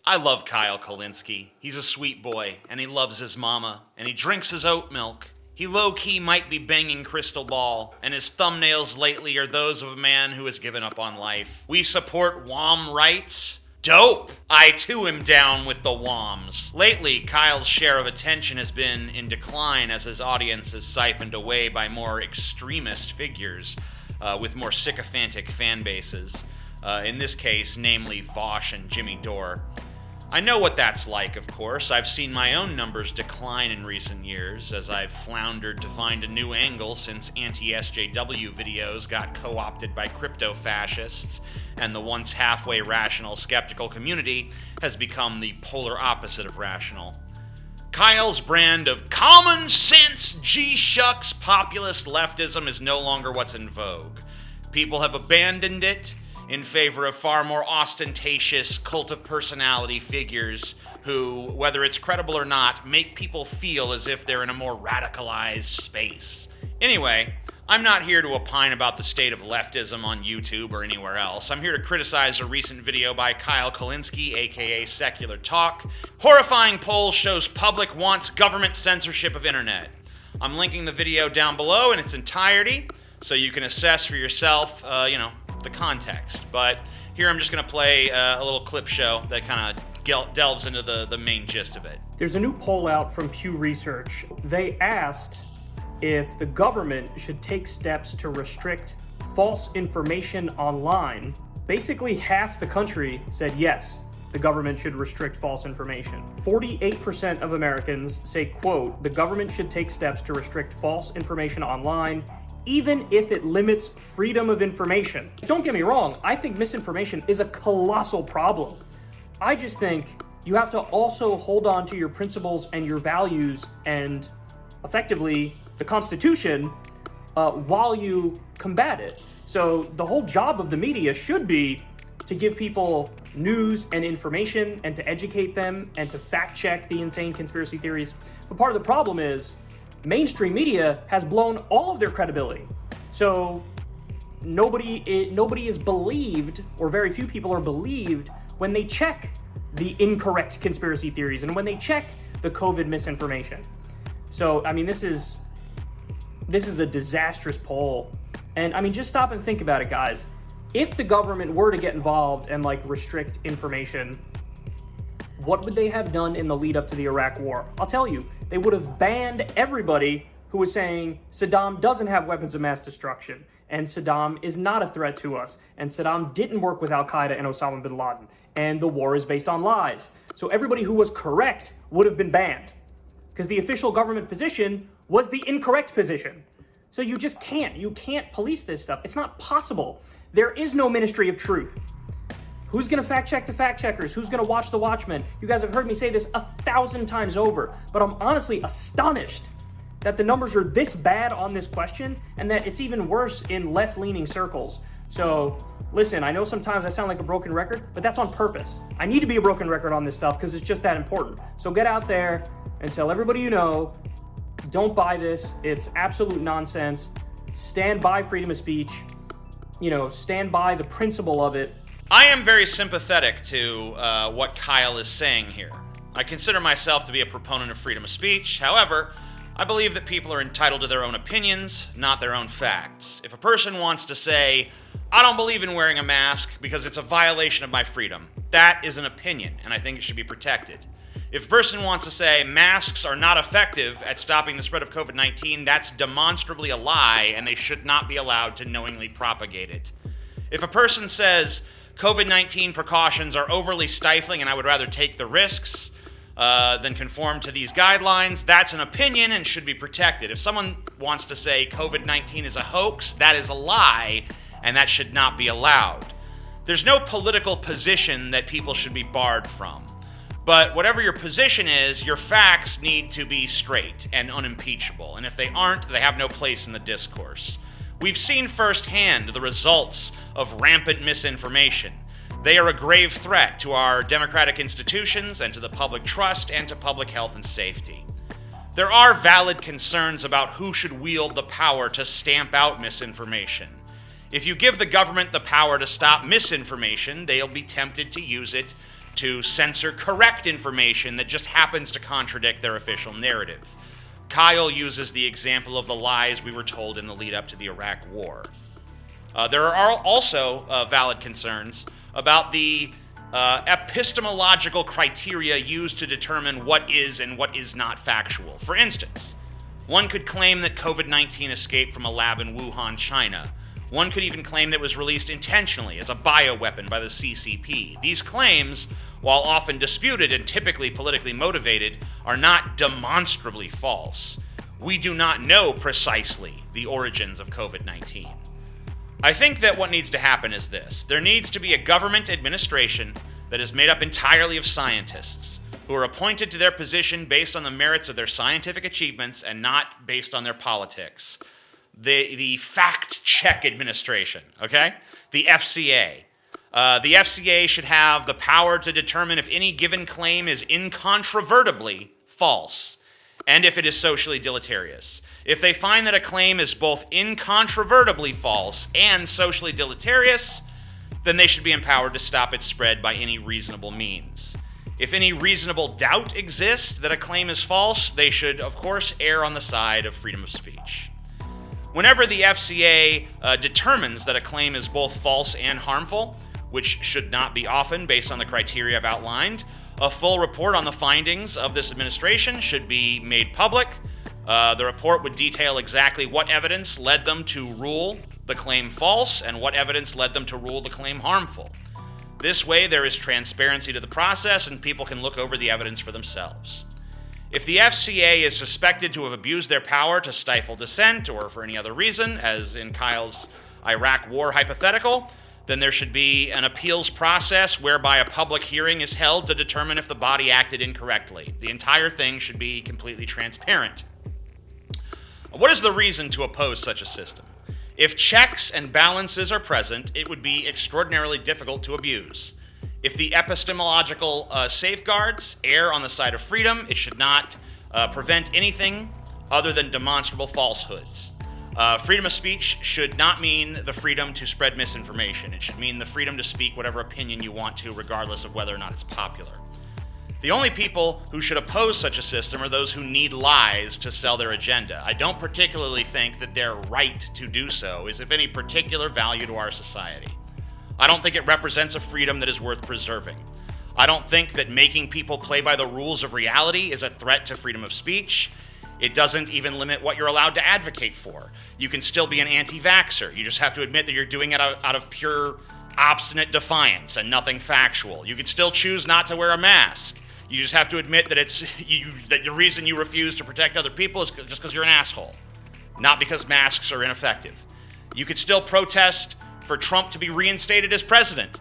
I love Kyle Kulinski. He's a sweet boy, and he loves his mama, and he drinks his oat milk. He low-key might be banging crystal ball, and his thumbnails lately are those of a man who has given up on life. We support WOM rights. Dope! I too am down with the WOMs. Lately, Kyle's share of attention has been in decline as his audience is siphoned away by more extremist figures with more sycophantic fan bases. In this case, namely Vosh and Jimmy Dore. I know what that's like, of course. I've seen my own numbers decline in recent years as I've floundered to find a new angle since anti-SJW videos got co-opted by crypto-fascists, and the once halfway rational skeptical community has become the polar opposite of rational. Kyle's brand of common sense G-shucks populist leftism is no longer what's in vogue. People have abandoned it in favor of far more ostentatious cult of personality figures who, whether it's credible or not, make people feel as if they're in a more radicalized space. Anyway, I'm not here to opine about the state of leftism on YouTube or anywhere else. I'm here to criticize a recent video by Kyle Kulinski, aka Secular Talk. Horrifying poll shows public wants government censorship of internet. I'm linking the video down below in its entirety so you can assess for yourself, the context. But here I'm just going to play a little clip show that kind of delves into the main gist of it. There's a new poll out from Pew Research. They asked if the government should take steps to restrict false information online. Basically, half the country said yes, the government should restrict false information. 48% of Americans say, quote, the government should take steps to restrict false information online, even if it limits freedom of information. Don't get me wrong, I think misinformation is a colossal problem. I just think you have to also hold on to your principles and your values and effectively the Constitution while you combat it. So the whole job of the media should be to give people news and information and to educate them and to fact check the insane conspiracy theories. But part of the problem is mainstream media has blown all of their credibility. So nobody is believed, or very few people are believed, when they check the incorrect conspiracy theories and when they check the COVID misinformation. So, I mean, this is a disastrous poll. And I mean, just stop and think about it, guys. If the government were to get involved and restrict information, what would they have done in the lead up to the Iraq war? I'll tell you, they would have banned everybody who was saying Saddam doesn't have weapons of mass destruction, and Saddam is not a threat to us, and Saddam didn't work with Al-Qaeda and Osama bin Laden, and the war is based on lies. So everybody who was correct would have been banned, because the official government position was the incorrect position. So you can't police this stuff. It's not possible. There is no ministry of truth. Who's going to fact check the fact checkers? Who's going to watch the watchmen? You guys have heard me say this 1,000 times over, but I'm honestly astonished that the numbers are this bad on this question and that it's even worse in left-leaning circles. So listen, I know sometimes I sound like a broken record, but that's on purpose. I need to be a broken record on this stuff because it's just that important. So get out there and tell everybody you know, don't buy this. It's absolute nonsense. Stand by freedom of speech. Stand by the principle of it. I am very sympathetic to what Kyle is saying here. I consider myself to be a proponent of freedom of speech. However, I believe that people are entitled to their own opinions, not their own facts. If a person wants to say, I don't believe in wearing a mask because it's a violation of my freedom, that is an opinion, and I think it should be protected. If a person wants to say masks are not effective at stopping the spread of COVID-19, that's demonstrably a lie, and they should not be allowed to knowingly propagate it. If a person says COVID-19 precautions are overly stifling and I would rather take the risks than conform to these guidelines, that's an opinion and should be protected. If someone wants to say COVID-19 is a hoax, that is a lie, and that should not be allowed. There's no political position that people should be barred from. But whatever your position is, your facts need to be straight and unimpeachable. And if they aren't, they have no place in the discourse. We've seen firsthand the results of rampant misinformation. They are a grave threat to our democratic institutions and to the public trust and to public health and safety. There are valid concerns about who should wield the power to stamp out misinformation. If you give the government the power to stop misinformation, they'll be tempted to use it to censor correct information that just happens to contradict their official narrative. Kyle uses the example of the lies we were told in the lead up to the Iraq War. There are also valid concerns about the epistemological criteria used to determine what is and what is not factual. For instance, one could claim that COVID-19 escaped from a lab in Wuhan, China. One could even claim that it was released intentionally as a bioweapon by the CCP. These claims, while often disputed and typically politically motivated, are not demonstrably false. We do not know precisely the origins of COVID-19. I think that what needs to happen is this. There needs to be a government administration that is made up entirely of scientists who are appointed to their position based on the merits of their scientific achievements and not based on their politics. The fact-check administration, okay? The FCA. The FCA should have the power to determine if any given claim is incontrovertibly false and if it is socially deleterious. If they find that a claim is both incontrovertibly false and socially deleterious, then they should be empowered to stop its spread by any reasonable means. If any reasonable doubt exists that a claim is false, they should, of course, err on the side of freedom of speech. Whenever the FCA determines that a claim is both false and harmful, which should not be often based on the criteria I've outlined, a full report on the findings of this administration should be made public. The report would detail exactly what evidence led them to rule the claim false and what evidence led them to rule the claim harmful. This way, there is transparency to the process and people can look over the evidence for themselves. If the FCA is suspected to have abused their power to stifle dissent or for any other reason, as in Kyle's Iraq War hypothetical, then there should be an appeals process whereby a public hearing is held to determine if the body acted incorrectly. The entire thing should be completely transparent. What is the reason to oppose such a system? If checks and balances are present, it would be extraordinarily difficult to abuse. If the epistemological safeguards err on the side of freedom, it should not prevent anything other than demonstrable falsehoods. Freedom of speech should not mean the freedom to spread misinformation. It should mean the freedom to speak whatever opinion you want to, regardless of whether or not it's popular. The only people who should oppose such a system are those who need lies to sell their agenda. I don't particularly think that their right to do so is of any particular value to our society. I don't think it represents a freedom that is worth preserving. I don't think that making people play by the rules of reality is a threat to freedom of speech. It doesn't even limit what you're allowed to advocate for. You can still be an anti-vaxxer. You just have to admit that you're doing it out of pure obstinate defiance and nothing factual. You can still choose not to wear a mask. You just have to admit that that the reason you refuse to protect other people is just because you're an asshole, not because masks are ineffective. You could still protest for Trump to be reinstated as president,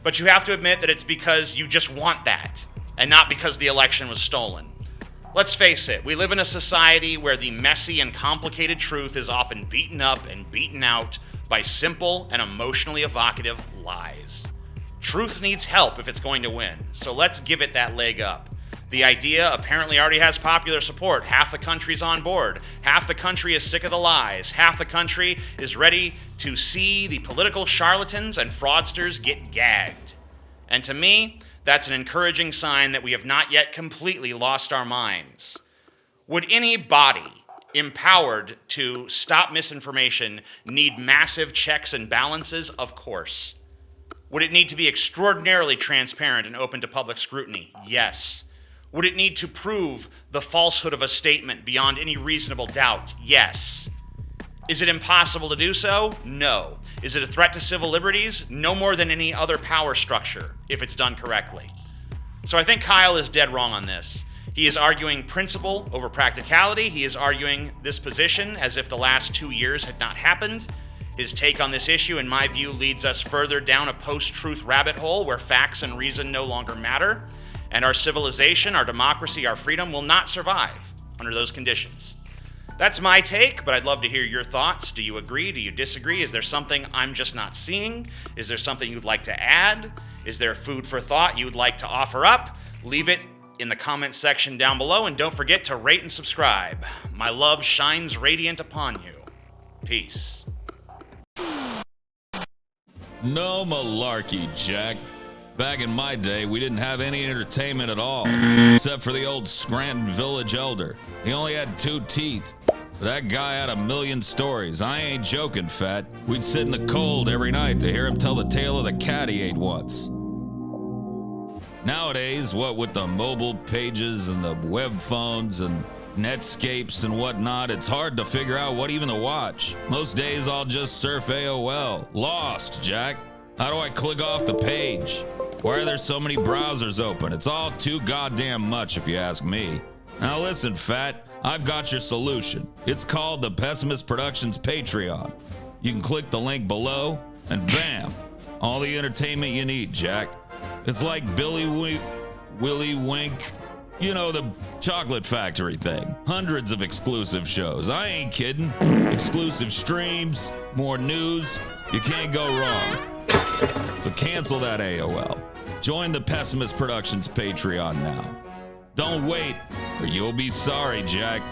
but you have to admit that it's because you just want that and not because the election was stolen. Let's face it, we live in a society where the messy and complicated truth is often beaten up and beaten out by simple and emotionally evocative lies. Truth needs help if it's going to win, so let's give it that leg up. The idea apparently already has popular support. Half the country's on board. Half the country is sick of the lies. Half the country is ready to see the political charlatans and fraudsters get gagged. And to me, that's an encouraging sign that we have not yet completely lost our minds. Would any body empowered to stop misinformation need massive checks and balances? Of course. Would it need to be extraordinarily transparent and open to public scrutiny? Yes. Would it need to prove the falsehood of a statement beyond any reasonable doubt? Yes. Is it impossible to do so? No. Is it a threat to civil liberties? No more than any other power structure, if it's done correctly. So I think Kyle is dead wrong on this. He is arguing principle over practicality. He is arguing this position as if the last 2 years had not happened. His take on this issue, in my view, leads us further down a post-truth rabbit hole where facts and reason no longer matter, and our civilization, our democracy, our freedom will not survive under those conditions. That's my take, but I'd love to hear your thoughts. Do you agree? Do you disagree? Is there something I'm just not seeing? Is there something you'd like to add? Is there food for thought you would like to offer up? Leave it in the comments section down below, and don't forget to rate and subscribe. My love shines radiant upon you. Peace. No malarkey, Jack. Back in my day, we didn't have any entertainment at all, except for the old Scranton village elder. He only had 2 teeth. But that guy had a million stories. I ain't joking, Fat. We'd sit in the cold every night to hear him tell the tale of the cat he ate once. Nowadays, what with the mobile pages and the web phones and Netscapes and whatnot, it's hard to figure out what even to watch. Most days I'll just surf AOL. Lost, Jack. How do I click off the page? Why are there so many browsers open? It's all too goddamn much if you ask me. Now listen, Fat, I've got your solution. It's called the Pessimist Productions Patreon. You can click the link below and bam, all the entertainment you need, Jack. It's like Willy Wink, you know, the chocolate factory thing. Hundreds of exclusive shows. I ain't kidding. Exclusive streams, more news. You can't go wrong. So cancel that AOL. Join the Pessimist Productions Patreon now. Don't wait, or you'll be sorry, Jack.